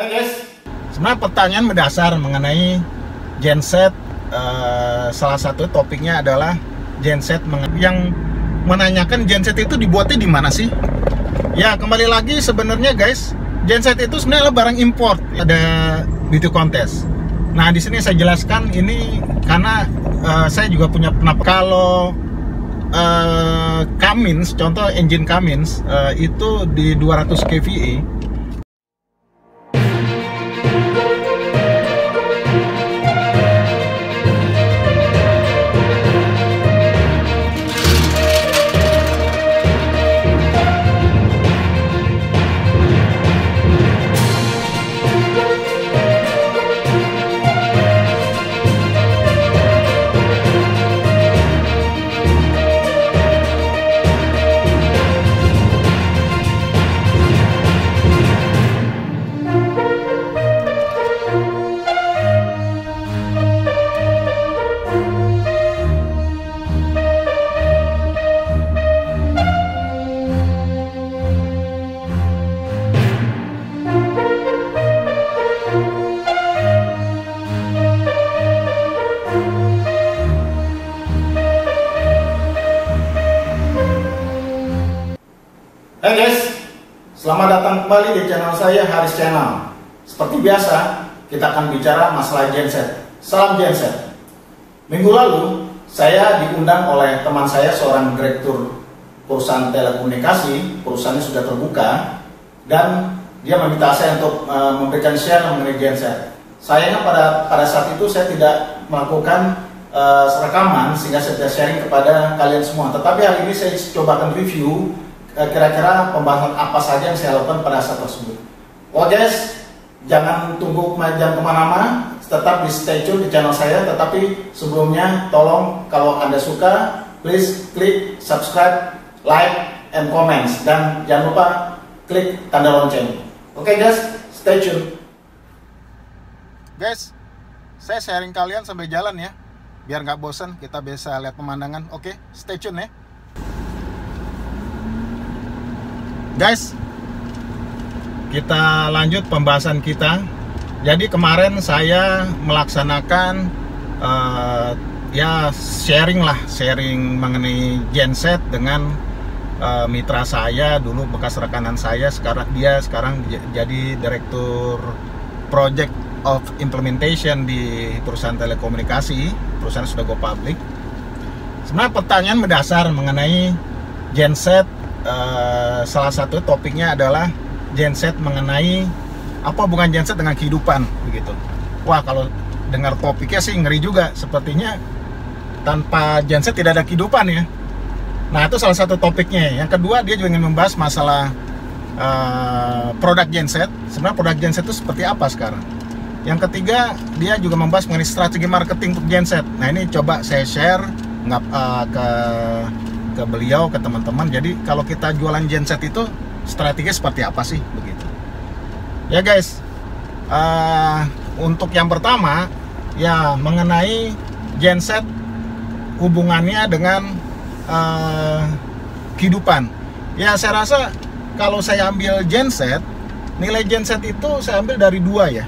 Hai guys, sebenarnya pertanyaan mendasar mengenai genset. Salah satu topiknya adalah genset yang menanyakan genset itu dibuatnya di mana sih? Ya kembali lagi sebenarnya guys, genset itu sebenarnya adalah barang import. Ada beauty contest. Nah di sini saya jelaskan ini karena saya juga punya kalau Cummins, contoh engine Cummins itu di 200 kVA. Hai guys, selamat datang kembali di channel saya, Haris Channel. Seperti biasa, kita akan bicara masalah genset. Salam genset. Minggu lalu, saya diundang oleh teman saya, seorang direktur perusahaan telekomunikasi. Perusahaannya sudah terbuka, dan dia meminta saya untuk memberikan share mengenai genset. Sayangnya pada saat itu saya tidak melakukan rekaman, sehingga saya tidak sharing kepada kalian semua. Tetapi hari ini saya coba akan review kira-kira pembahasan apa saja yang saya lakukan pada saat tersebut. Oke guys, jangan kemana-mana, tetap di stay tune di channel saya. Tetapi sebelumnya, tolong kalau Anda suka, please klik subscribe, like, and comments, dan jangan lupa klik tanda lonceng. Oke guys, stay tune. Guys, saya sharing kalian sambil jalan ya, biar nggak bosan, kita bisa lihat pemandangan. Oke, stay tune ya. Guys, kita lanjut pembahasan kita. Jadi kemarin saya melaksanakan sharing mengenai genset dengan mitra saya dulu, bekas rekanan saya. Sekarang jadi direktur project of implementation di perusahaan telekomunikasi. Perusahaan sudah go public. Sebenarnya pertanyaan mendasar mengenai genset. Salah satu topiknya adalah genset mengenai apa hubungan genset dengan kehidupan begitu. Wah, kalau dengar topiknya sih ngeri juga, sepertinya tanpa genset tidak ada kehidupan ya. Nah itu salah satu topiknya. Yang kedua, dia juga ingin membahas masalah produk genset. Sebenarnya produk genset itu seperti apa sekarang. Yang ketiga, dia juga membahas mengenai strategi marketing untuk genset. Nah ini coba saya share ke beliau, ke teman-teman. Jadi kalau kita jualan genset itu strategi seperti apa sih begitu ya guys. Untuk yang pertama ya, mengenai genset hubungannya dengan kehidupan. Ya saya rasa kalau saya ambil genset, nilai genset itu saya ambil dari dua ya,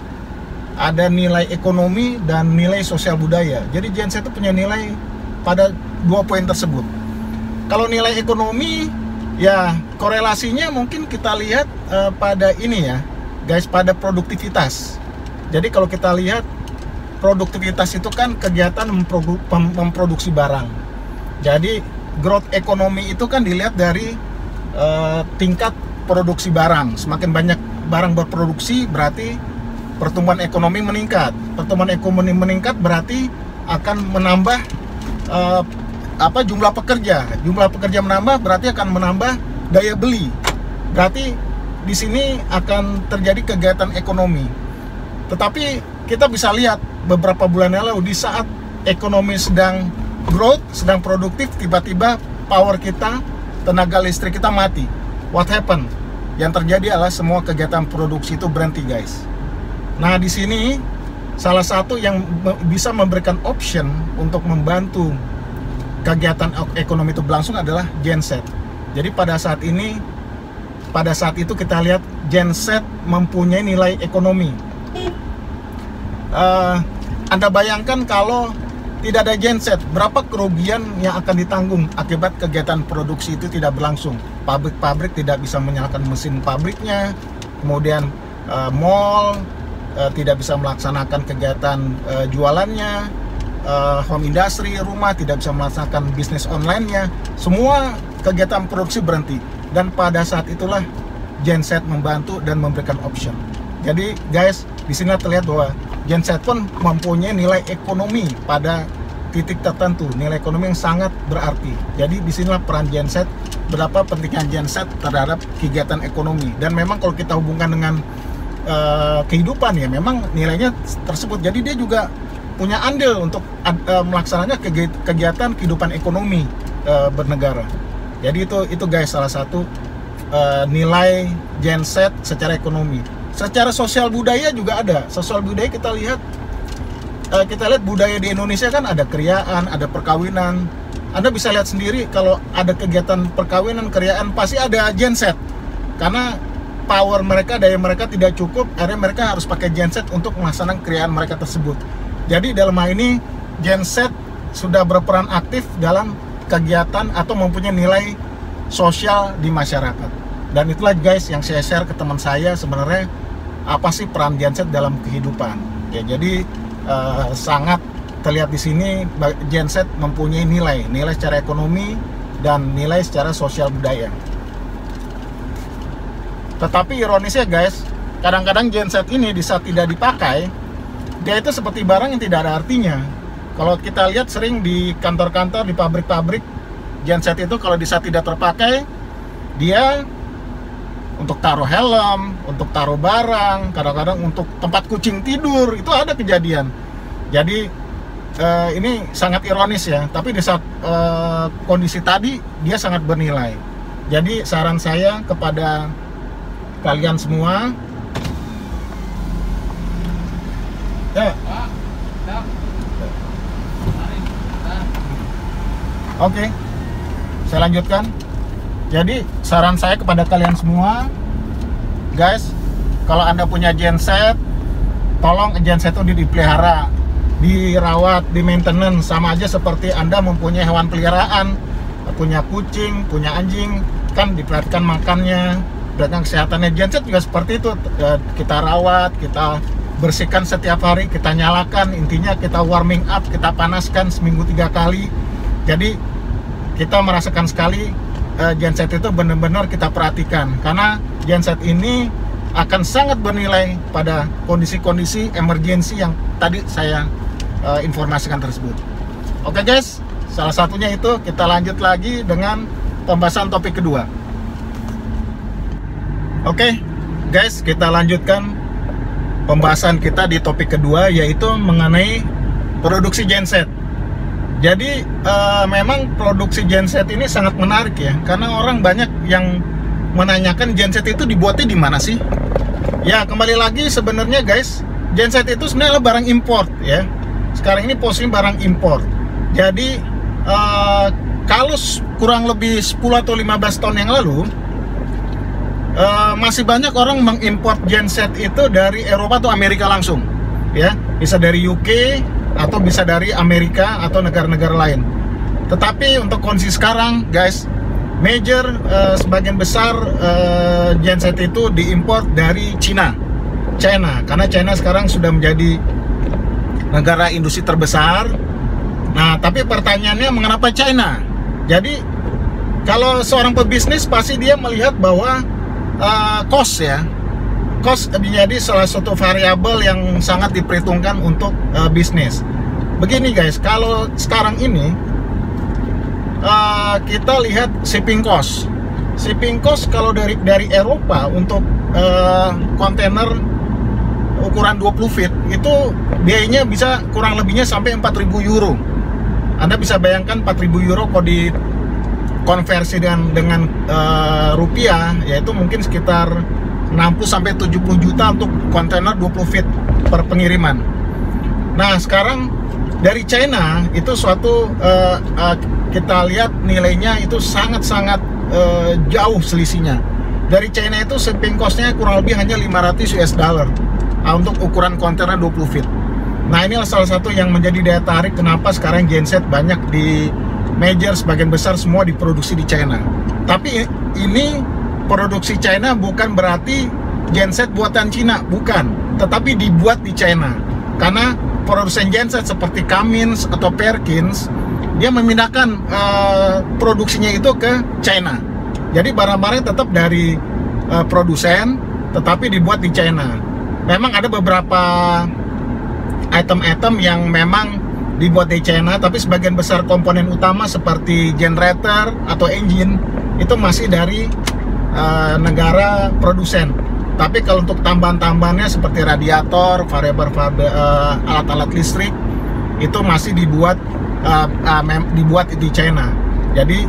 ada nilai ekonomi dan nilai sosial budaya. Jadi genset itu punya nilai pada dua poin tersebut. Kalau nilai ekonomi, ya korelasinya mungkin kita lihat pada ini ya guys, pada produktivitas. Jadi kalau kita lihat produktivitas itu kan kegiatan memproduksi barang. Jadi growth ekonomi itu kan dilihat dari tingkat produksi barang. Semakin banyak barang berproduksi berarti pertumbuhan ekonomi meningkat. Pertumbuhan ekonomi meningkat berarti akan menambah jumlah pekerja. Jumlah pekerja menambah berarti akan menambah daya beli. Berarti di sini akan terjadi kegiatan ekonomi. Tetapi kita bisa lihat beberapa bulan yang lalu, di saat ekonomi sedang growth, sedang produktif, tiba-tiba power kita, tenaga listrik kita mati. What happened? Yang terjadi adalah semua kegiatan produksi itu berhenti guys. Nah di sini salah satu yang bisa memberikan option untuk membantu kegiatan ekonomi itu berlangsung adalah genset. Jadi pada saat itu kita lihat genset mempunyai nilai ekonomi. Anda bayangkan kalau tidak ada genset, berapa kerugian yang akan ditanggung akibat kegiatan produksi itu tidak berlangsung. Pabrik-pabrik tidak bisa menyalakan mesin pabriknya, kemudian mall tidak bisa melaksanakan kegiatan jualannya, home industry, rumah tidak bisa melaksanakan bisnis online-nya, semua kegiatan produksi berhenti. Dan pada saat itulah genset membantu dan memberikan option. Jadi guys, di sini terlihat bahwa genset pun mempunyai nilai ekonomi pada titik tertentu, nilai ekonomi yang sangat berarti. Jadi disinilah peran genset, berapa pentingnya genset terhadap kegiatan ekonomi. Dan memang kalau kita hubungkan dengan kehidupan ya, memang nilainya tersebut. Jadi dia juga punya andil untuk melaksanakan kegiatan kehidupan ekonomi bernegara. Jadi itu guys, salah satu nilai genset secara ekonomi. Secara sosial budaya juga ada. Sosial budaya kita lihat budaya di Indonesia kan ada kriaan, ada perkawinan. Anda bisa lihat sendiri kalau ada kegiatan perkawinan, kriaan, pasti ada genset. Karena power mereka, daya mereka tidak cukup, akhirnya mereka harus pakai genset untuk melaksanakan kriaan mereka tersebut. Jadi dalam hal ini genset sudah berperan aktif dalam kegiatan atau mempunyai nilai sosial di masyarakat. Dan itulah guys yang saya share ke teman saya, sebenarnya apa sih peran genset dalam kehidupan. Ya, jadi sangat terlihat di sini genset mempunyai nilai secara ekonomi dan nilai secara sosial budaya. Tetapi ironisnya guys, kadang-kadang genset ini di saat tidak dipakai, dia itu seperti barang yang tidak ada artinya. Kalau kita lihat sering di kantor-kantor, di pabrik-pabrik, genset itu kalau di saat tidak terpakai, dia untuk taruh helm, untuk taruh barang, kadang-kadang untuk tempat kucing tidur, itu ada kejadian. Jadi ini sangat ironis ya, tapi di saat kondisi tadi dia sangat bernilai. Jadi saran saya kepada kalian semua, ya, oke, saya lanjutkan. Jadi saran saya kepada kalian semua, guys, kalau Anda punya genset, tolong genset itu dipelihara, dirawat, di maintenance. Sama aja seperti Anda mempunyai hewan peliharaan, punya kucing, punya anjing, kan diperhatikan makannya, perhatikan kesehatannya. Genset juga seperti itu, kita rawat, kita bersihkan setiap hari, kita nyalakan, intinya kita warming up, kita panaskan seminggu 3 kali. Jadi kita merasakan sekali genset itu benar-benar kita perhatikan, karena genset ini akan sangat bernilai pada kondisi-kondisi emergensi yang tadi saya informasikan tersebut. Oke guys, salah satunya itu. Kita lanjut lagi dengan pembahasan topik kedua. Oke guys, kita lanjutkan pembahasan kita di topik kedua, yaitu mengenai produksi genset. Jadi memang produksi genset ini sangat menarik ya, karena orang banyak yang menanyakan genset itu dibuatnya di mana sih? Ya, kembali lagi sebenarnya guys, genset itu sebenarnya barang import ya. Sekarang ini posisinya barang import. Jadi kalau kurang lebih 10 atau 15 tahun yang lalu, masih banyak orang mengimport genset itu dari Eropa atau Amerika langsung ya, bisa dari UK atau bisa dari Amerika atau negara-negara lain. Tetapi untuk kondisi sekarang guys, major sebagian besar genset itu diimpor dari China, karena China sekarang sudah menjadi negara industri terbesar. Nah, tapi pertanyaannya mengapa China? Jadi kalau seorang pebisnis pasti dia melihat bahwa cost menjadi salah satu variabel yang sangat diperhitungkan untuk bisnis. Begini guys, kalau sekarang ini kita lihat shipping cost kalau dari Eropa untuk kontainer ukuran 20 feet itu biayanya bisa kurang lebihnya sampai 4.000 euro. Anda bisa bayangkan 4.000 euro kalau dikonversi dengan rupiah, yaitu mungkin sekitar 60-70 juta untuk kontainer 20 feet per pengiriman. Nah, sekarang dari China itu suatu kita lihat nilainya itu sangat-sangat jauh selisihnya. dari China itu shipping cost-nya kurang lebih hanya 500 US dollar untuk ukuran kontainer 20 feet. Nah, ini salah satu yang menjadi daya tarik kenapa sekarang genset banyak di major, sebagian besar semua diproduksi di China. Tapi ini produksi China bukan berarti genset buatan Cina, bukan, tetapi dibuat di China. Karena produsen genset seperti Cummins atau Perkins, dia memindahkan produksinya itu ke China. Jadi barang-barang tetap dari produsen, tetapi dibuat di China. Memang ada beberapa item-item yang memang dibuat di China, tapi sebagian besar komponen utama seperti generator atau engine itu masih dari negara produsen. Tapi kalau untuk tambahan-tambahannya seperti radiator, variabel alat-alat listrik itu masih dibuat di China. Jadi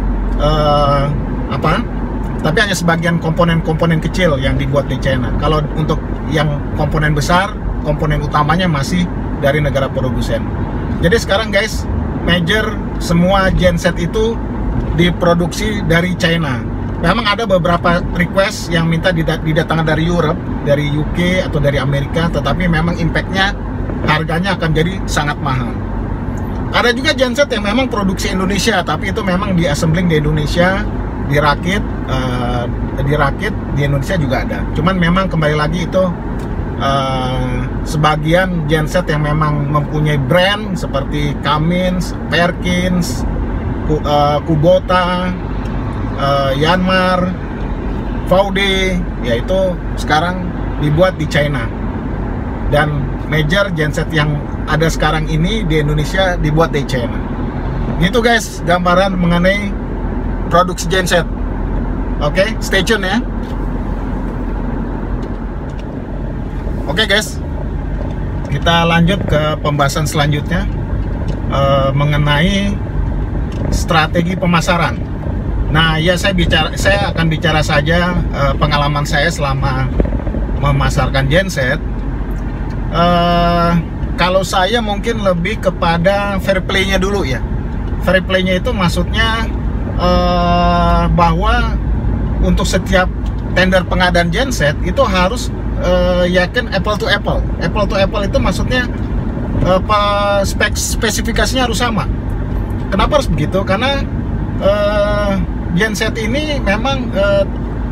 tapi hanya sebagian komponen-komponen kecil yang dibuat di China. Kalau untuk yang komponen besar, komponen utamanya masih dari negara produsen. Jadi sekarang guys, major semua genset itu diproduksi dari China. Memang ada beberapa request yang minta didatangkan dari Europe, dari UK atau dari Amerika, tetapi memang impactnya harganya akan jadi sangat mahal. Ada juga genset yang memang produksi Indonesia, tapi itu memang di assembling di Indonesia, dirakit di Indonesia juga ada. Cuman memang kembali lagi itu sebagian genset yang memang mempunyai brand seperti Cummins, Perkins, Kubota, Yanmar, VD, yaitu sekarang dibuat di China. Dan major genset yang ada sekarang ini di Indonesia dibuat di China. Gitu guys, gambaran mengenai produksi genset. Oke, stay tune ya. Oke guys, kita lanjut ke pembahasan selanjutnya mengenai strategi pemasaran. Nah, ya saya akan bicara saja pengalaman saya selama memasarkan genset. Kalau saya mungkin lebih kepada fair play-nya dulu ya. Fair play-nya itu maksudnya bahwa untuk setiap tender pengadaan genset itu harus yakin apple to apple. Apple to apple itu maksudnya spesifikasinya harus sama. Kenapa harus begitu? Karena genset ini memang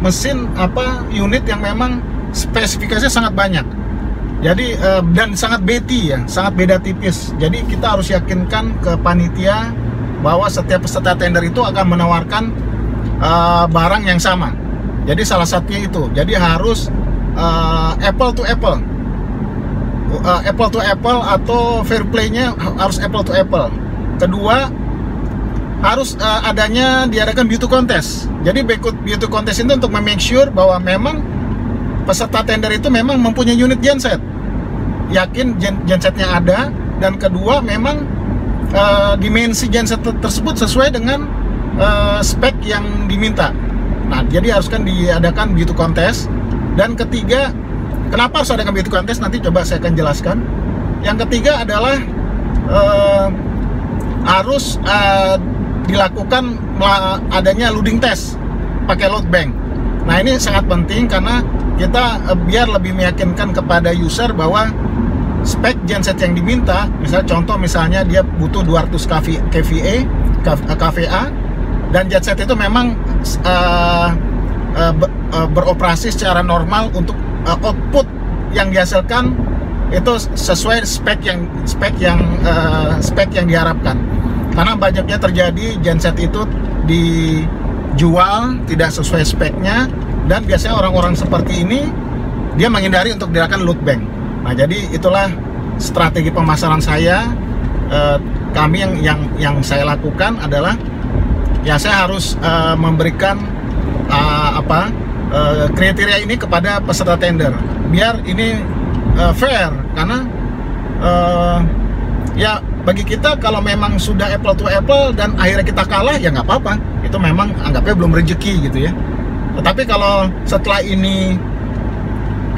mesin unit yang memang spesifikasinya sangat banyak. Jadi dan sangat beti ya, sangat beda tipis. Jadi kita harus yakinkan ke panitia bahwa setiap peserta tender itu akan menawarkan barang yang sama. Jadi salah satunya itu. Jadi harus apple to apple. Apple to apple atau fair play-nya harus apple to apple. Kedua, harus diadakan beauty contest. Jadi beauty contest itu untuk make sure bahwa memang peserta tender itu memang mempunyai unit genset, yakin gensetnya ada, dan kedua memang dimensi genset tersebut sesuai dengan spek yang diminta. Nah, jadi harus kan diadakan beauty contest. Dan ketiga, kenapa harus adakan beauty contest? Nanti coba saya akan jelaskan. Yang ketiga adalah harus dilakukan adanya loading test pakai load bank. Nah, ini sangat penting karena kita biar lebih meyakinkan kepada user bahwa spek genset yang diminta, misalnya dia butuh 200 kVA dan genset itu memang beroperasi secara normal untuk output yang dihasilkan itu sesuai spek yang diharapkan. Karena banyaknya terjadi genset itu dijual tidak sesuai speknya, dan biasanya orang-orang seperti ini dia menghindari untuk dilakukan load bank. Nah, jadi itulah strategi pemasaran saya. Kami yang saya lakukan adalah ya saya harus memberikan kriteria ini kepada peserta tender biar ini fair, karena ya bagi kita kalau memang sudah apple to apple dan akhirnya kita kalah ya nggak apa-apa, itu memang anggapnya belum rezeki gitu ya. Tetapi kalau setelah ini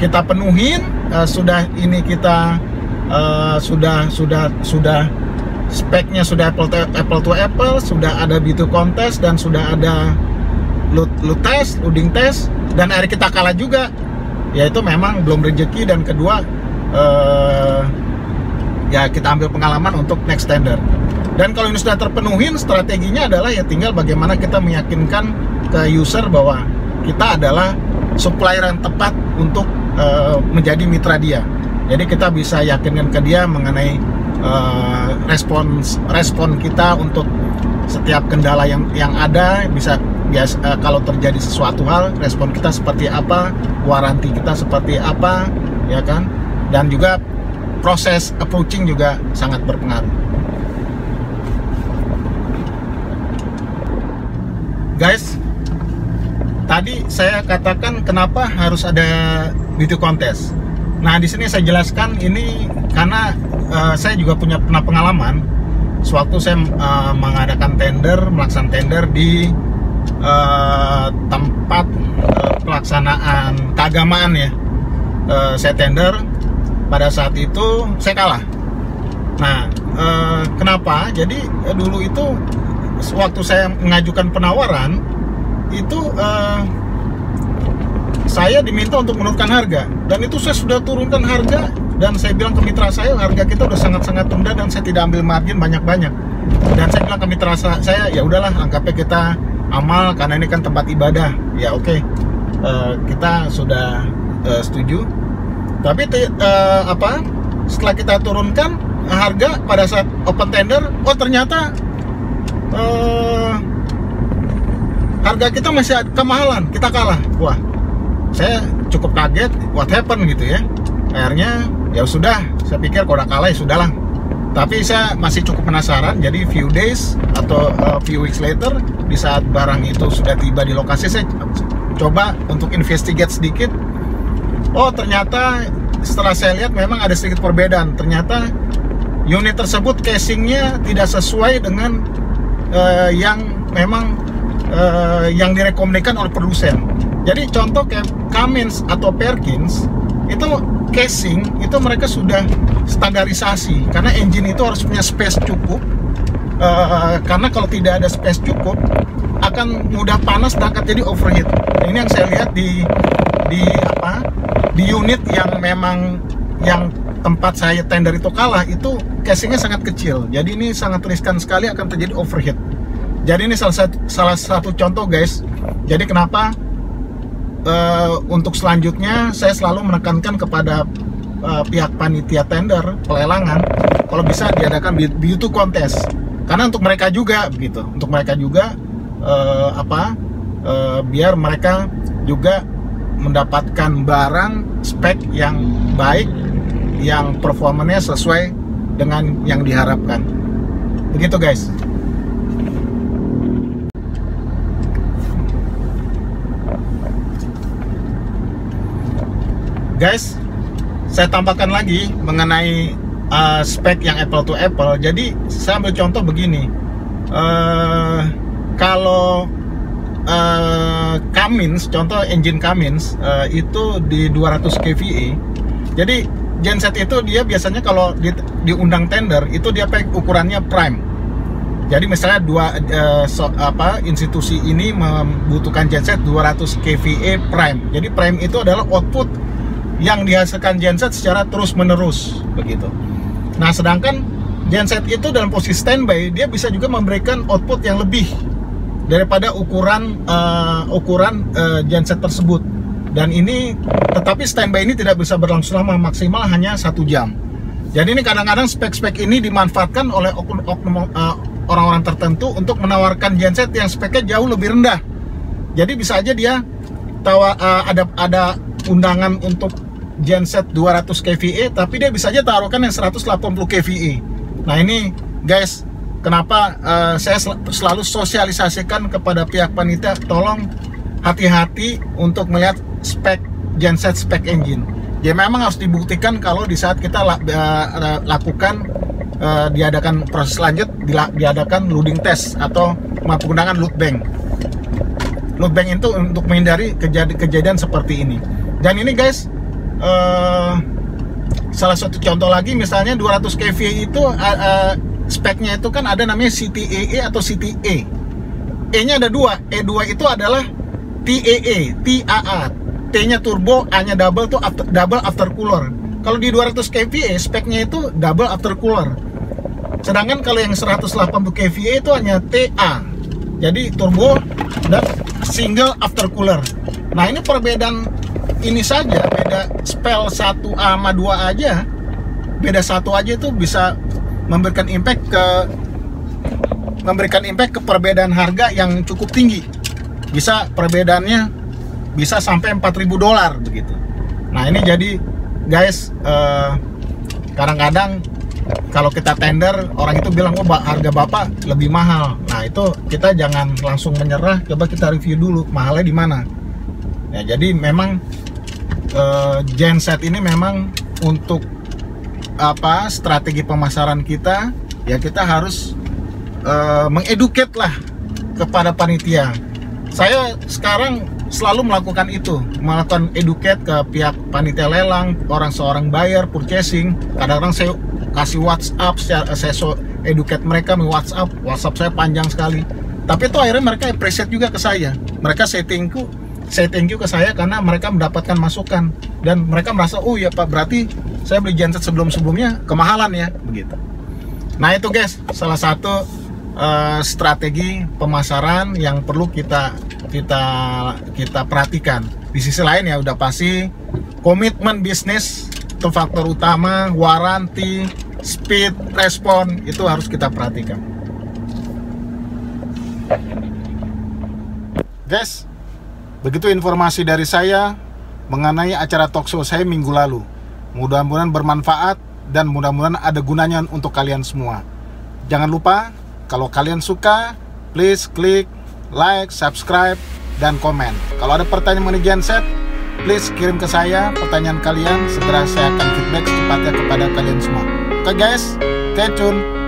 kita penuhin, sudah speknya sudah apple to apple, sudah ada beauty contest dan sudah ada loading test, Dan akhirnya kita kalah juga, yaitu memang belum rezeki, dan kedua ya kita ambil pengalaman untuk next tender. Dan kalau ini sudah terpenuhin, strateginya adalah ya tinggal bagaimana kita meyakinkan ke user bahwa kita adalah supplier yang tepat untuk menjadi mitra dia. Jadi kita bisa yakinkan ke dia mengenai respon kita untuk setiap kendala yang ada. Biasa kalau terjadi sesuatu hal, respon kita seperti apa, waranti kita seperti apa, ya kan? Dan juga proses approaching juga sangat berpengaruh. Guys, tadi saya katakan kenapa harus ada beauty contest. Nah, di sini saya jelaskan ini karena saya juga pernah pengalaman sewaktu saya mengadakan melaksanakan tender di tempat pelaksanaan keagamaan ya. Saya tender, pada saat itu saya kalah. Nah, kenapa? Jadi dulu itu waktu saya mengajukan penawaran itu saya diminta untuk menurunkan harga, dan itu saya sudah turunkan harga, dan saya bilang ke mitra saya harga kita udah sangat-sangat rendah dan saya tidak ambil margin banyak-banyak. Dan saya bilang ke mitra saya, ya udahlah, anggapnya kita amal karena ini kan tempat ibadah. Ya oke, kita sudah setuju. Tapi setelah kita turunkan harga pada saat open tender, oh ternyata harga kita masih kemahalan, kita kalah. Wah, saya cukup kaget, what happened gitu ya. Akhirnya ya sudah, saya pikir kalau udah kalah ya sudahlah. Tapi saya masih cukup penasaran. Jadi few days atau few weeks later, di saat barang itu sudah tiba di lokasi, saya coba untuk investigate sedikit. Oh ternyata setelah saya lihat memang ada sedikit perbedaan. Ternyata unit tersebut casingnya tidak sesuai dengan yang memang yang direkomendasikan oleh produsen. Jadi contoh kayak Cummins atau Perkins, itu casing itu mereka sudah standarisasi karena engine itu harus punya space cukup, karena kalau tidak ada space cukup akan mudah panas dan akan jadi overheat. Nah, ini yang saya lihat di unit yang memang yang tempat saya tender itu kalah, itu casingnya sangat kecil. Jadi ini sangat riskan sekali akan terjadi overheat. Jadi ini salah satu contoh guys. Jadi kenapa untuk selanjutnya saya selalu menekankan kepada pihak panitia tender pelelangan, kalau bisa diadakan beauty contest, karena untuk mereka juga begitu, untuk mereka juga biar mereka juga mendapatkan barang spek yang baik, yang performanya sesuai dengan yang diharapkan. Begitu guys. Guys, saya tambahkan lagi mengenai spek yang apple to apple. Jadi saya ambil contoh begini, kalau Cummins, contoh engine Cummins itu di 200 kVA. Jadi genset itu dia biasanya kalau diundang tender itu dia pakai ukurannya prime. Jadi misalnya institusi ini membutuhkan genset 200 kVA prime. Jadi prime itu adalah output yang dihasilkan genset secara terus-menerus begitu. Nah, sedangkan genset itu dalam posisi standby, dia bisa juga memberikan output yang lebih daripada ukuran genset tersebut. Dan ini, tetapi standby ini tidak bisa berlangsung lama, maksimal hanya 1 jam. Jadi ini kadang-kadang spek-spek ini dimanfaatkan oleh orang-orang tertentu untuk menawarkan genset yang speknya jauh lebih rendah. Jadi bisa aja dia ada undangan untuk genset 200 kVA, tapi dia bisa aja taruhkan yang 180 kVA. Nah ini guys, kenapa saya selalu sosialisasikan kepada pihak panitia, tolong hati-hati untuk melihat spek genset, spek engine. Ya memang harus dibuktikan kalau di saat kita lakukan diadakan proses lanjut, diadakan loading test atau menggunakan load bank. Load bank itu untuk menghindari kejadian seperti ini. Dan ini guys, salah satu contoh lagi, misalnya 200 kVA itu speknya itu kan ada namanya CTEE atau CTA. E nya ada 2. E2 itu adalah TAA. T-nya turbo, A-nya double tuh double aftercooler. Kalau di 200 kVA speknya itu double aftercooler. Sedangkan kalau yang 180 kVA itu hanya TA. Jadi turbo dan single aftercooler. Nah, ini perbedaan ini saja, beda spell 1A sama 2A aja. Beda satu aja itu bisa memberikan impact ke perbedaan harga yang cukup tinggi. Bisa perbedaannya bisa sampai $4.000 begitu. Nah, ini jadi guys, kadang-kadang kalau kita tender, orang itu bilang, oh harga bapak lebih mahal. Nah, itu kita jangan langsung menyerah, coba kita review dulu mahalnya di mana. Ya, jadi memang genset ini memang untuk strategi pemasaran kita, ya kita harus mengeduket lah kepada panitia. Saya sekarang selalu melakukan itu, melakukan educate ke pihak panitia lelang, seorang buyer, purchasing. Kadang-kadang saya kasih WhatsApp, saya educate mereka melalui WhatsApp saya panjang sekali. Tapi itu akhirnya mereka appreciate juga ke saya. Mereka say thank you ke saya karena mereka mendapatkan masukan. Dan mereka merasa, oh ya Pak, berarti saya beli genset sebelum-sebelumnya kemahalan ya, begitu. Nah, itu guys, salah satu strategi pemasaran yang perlu kita perhatikan. Di sisi lain ya udah pasti komitmen bisnis itu faktor utama, waranti, speed, respon itu harus kita perhatikan. Guys, begitu informasi dari saya mengenai acara talkshow saya minggu lalu. Mudah-mudahan bermanfaat dan mudah-mudahan ada gunanya untuk kalian semua. Jangan lupa, kalau kalian suka, please klik like, subscribe, dan komen. Kalau ada pertanyaan mengenai genset, please kirim ke saya pertanyaan kalian. Segera saya akan feedback secepatnya kepada kalian semua. Oke guys, stay tune.